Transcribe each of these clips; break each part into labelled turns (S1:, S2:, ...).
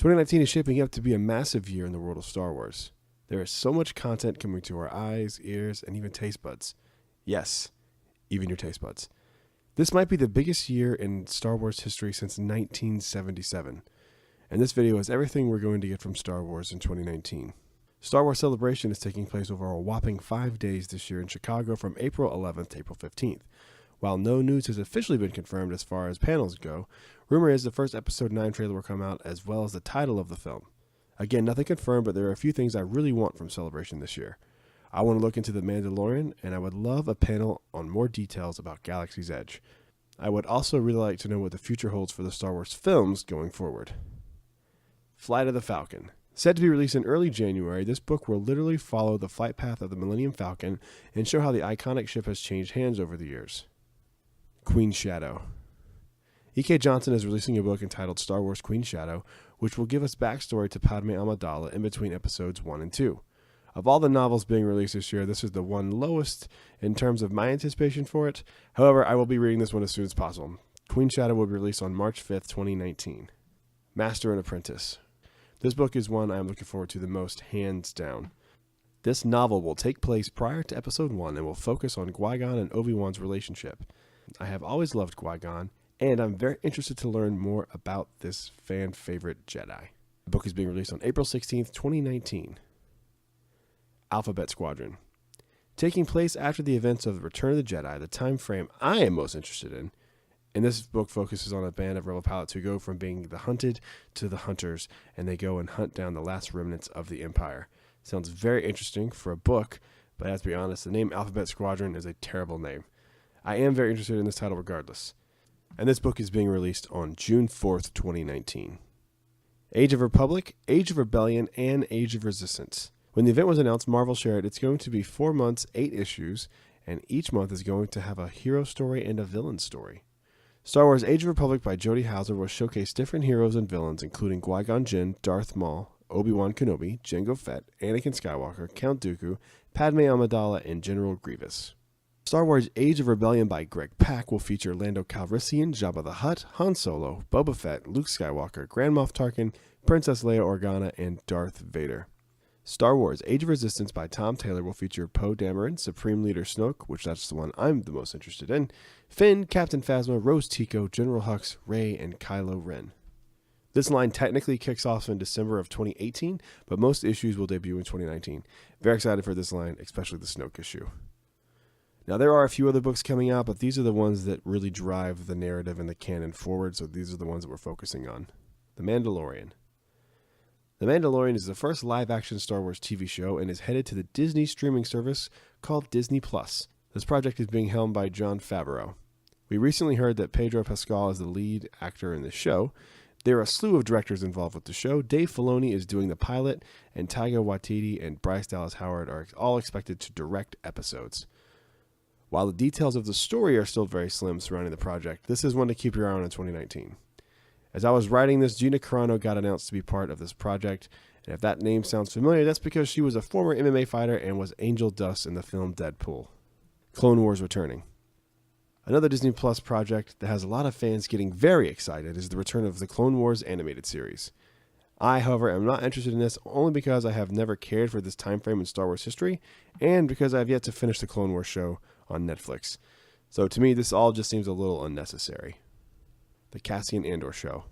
S1: 2019 is shaping up to be a massive year in the world of Star Wars. There is so much content coming to our eyes, ears, and even taste buds. Yes, even your taste buds. This might be the biggest year in Star Wars history since 1977. And this video is everything we're going to get from Star Wars in 2019. Star Wars Celebration is taking place over a whopping 5 days this year in Chicago from April 11th to April 15th. While no news has officially been confirmed as far as panels go, rumor is the first Episode 9 trailer will come out as well as the title of the film. Again, nothing confirmed, but there are a few things I really want from Celebration this year. I want to look into The Mandalorian, and I would love a panel on more details about Galaxy's Edge. I would also really like to know what the future holds for the Star Wars films going forward. Flight of the Falcon. Said to be released in early January, this book will literally follow the flight path of the Millennium Falcon and show how the iconic ship has changed hands over the years. Queen Shadow. E.K. Johnston is releasing a book entitled Star Wars Queen Shadow, which will give us backstory to Padme Amidala in between episodes 1 and 2. Of all the novels being released this year, this is the one lowest in terms of my anticipation for it. However, I will be reading this one as soon as possible. Queen Shadow will be released on March 5th, 2019. Master and Apprentice. This book is one I am looking forward to the most, hands down. This novel will take place prior to Episode 1 and will focus on Qui-Gon and Obi-Wan's relationship. I have always loved Qui-Gon, and I'm very interested to learn more about this fan-favorite Jedi. The book is being released on April 16th, 2019. Alphabet Squadron. Taking place after the events of the Return of the Jedi, the time frame I am most interested in, and this book focuses on a band of rebel pilots who go from being the hunted to the hunters, and they go and hunt down the last remnants of the Empire. Sounds very interesting for a book, but I have to be honest, the name Alphabet Squadron is a terrible name. I am very interested in this title regardless. And this book is being released on June 4th, 2019. Age of Republic, Age of Rebellion, and Age of Resistance. When the event was announced, Marvel shared it's going to be 4 months, 8 issues, and each month is going to have a hero story and a villain story. Star Wars Age of Republic by Jody Houser will showcase different heroes and villains, including Qui-Gon Jinn, Darth Maul, Obi-Wan Kenobi, Jango Fett, Anakin Skywalker, Count Dooku, Padme Amidala, and General Grievous. Star Wars Age of Rebellion by Greg Pak will feature Lando Calrissian, Jabba the Hutt, Han Solo, Boba Fett, Luke Skywalker, Grand Moff Tarkin, Princess Leia Organa, and Darth Vader. Star Wars Age of Resistance by Tom Taylor will feature Poe Dameron, Supreme Leader Snoke, which that's the one I'm the most interested in, Finn, Captain Phasma, Rose Tico, General Hux, Rey, and Kylo Ren. This line technically kicks off in December of 2018, but most issues will debut in 2019. Very excited for this line, especially the Snoke issue. Now, there are a few other books coming out, but these are the ones that really drive the narrative and the canon forward, so these are the ones that we're focusing on. The Mandalorian. The Mandalorian is the first live-action Star Wars TV show and is headed to the Disney streaming service called Disney+. This project is being helmed by Jon Favreau. We recently heard that Pedro Pascal is the lead actor in the show. There are a slew of directors involved with the show. Dave Filoni is doing the pilot, and Taika Waititi and Bryce Dallas Howard are all expected to direct episodes. While the details of the story are still very slim surrounding the project, this is one to keep your eye on in 2019. As I was writing this, Gina Carano got announced to be part of this project, and if that name sounds familiar, that's because she was a former MMA fighter and was Angel Dust in the film Deadpool. Clone Wars returning. Another Disney Plus project that has a lot of fans getting very excited is the return of the Clone Wars animated series. I, however, am not interested in this only because I have never cared for this time frame in Star Wars history, and because I have yet to finish the Clone Wars show on Netflix. So to me, this all just seems a little unnecessary. The Cassian Andor Show.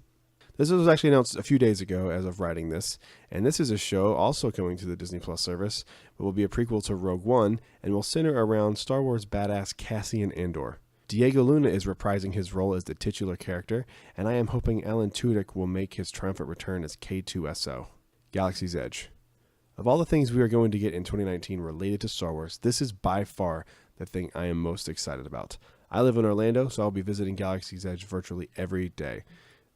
S1: This was actually announced a few days ago as of writing this, and this is a show also coming to the Disney Plus service, but will be a prequel to Rogue One, and will center around Star Wars badass Cassian Andor. Diego Luna is reprising his role as the titular character, and I am hoping Alan Tudyk will make his triumphant return as K2SO. Galaxy's Edge. Of all the things we are going to get in 2019 related to Star Wars, this is by far the thing I am most excited about. I live in Orlando, so I'll be visiting Galaxy's Edge virtually every day.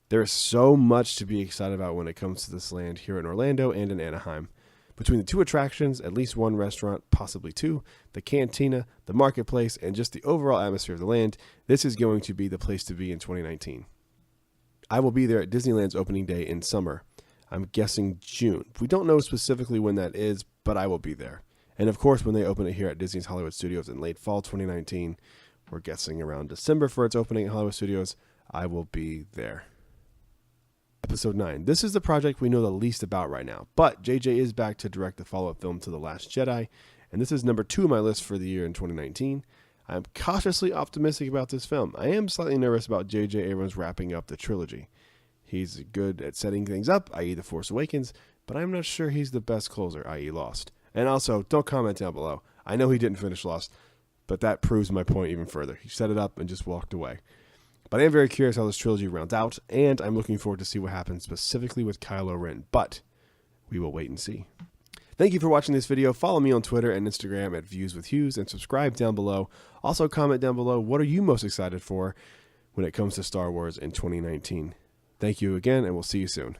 S1: There is so much to be excited about when it comes to this land here in Orlando and in Anaheim. Between the 2 attractions, at least 1 restaurant, possibly 2, the cantina, the marketplace, and just the overall atmosphere of the land, this is going to be the place to be in 2019. I will be there at Disneyland's opening day in summer. I'm guessing June. We don't know specifically when that is, but I will be there. And of course, when they open it here at Disney's Hollywood Studios in late fall 2019, we're guessing around December for its opening at Hollywood Studios, I will be there. Episode 9. This is the project we know the least about right now, but JJ is back to direct the follow-up film to The Last Jedi, and this is number 2 on my list for the year in 2019. I am cautiously optimistic about this film. I am slightly nervous about J.J. Abrams wrapping up the trilogy. He's good at setting things up, i.e. The Force Awakens, but I'm not sure he's the best closer, i.e. Lost. And also, don't comment down below. I know he didn't finish Lost, but that proves my point even further. He set it up and just walked away. But I am very curious how this trilogy rounds out, and I'm looking forward to see what happens specifically with Kylo Ren, but we will wait and see. Thank you for watching this video. Follow me on Twitter and Instagram at ViewsWithHughes and subscribe down below. Also comment down below, what are you most excited for when it comes to Star Wars in 2019? Thank you again, and we'll see you soon.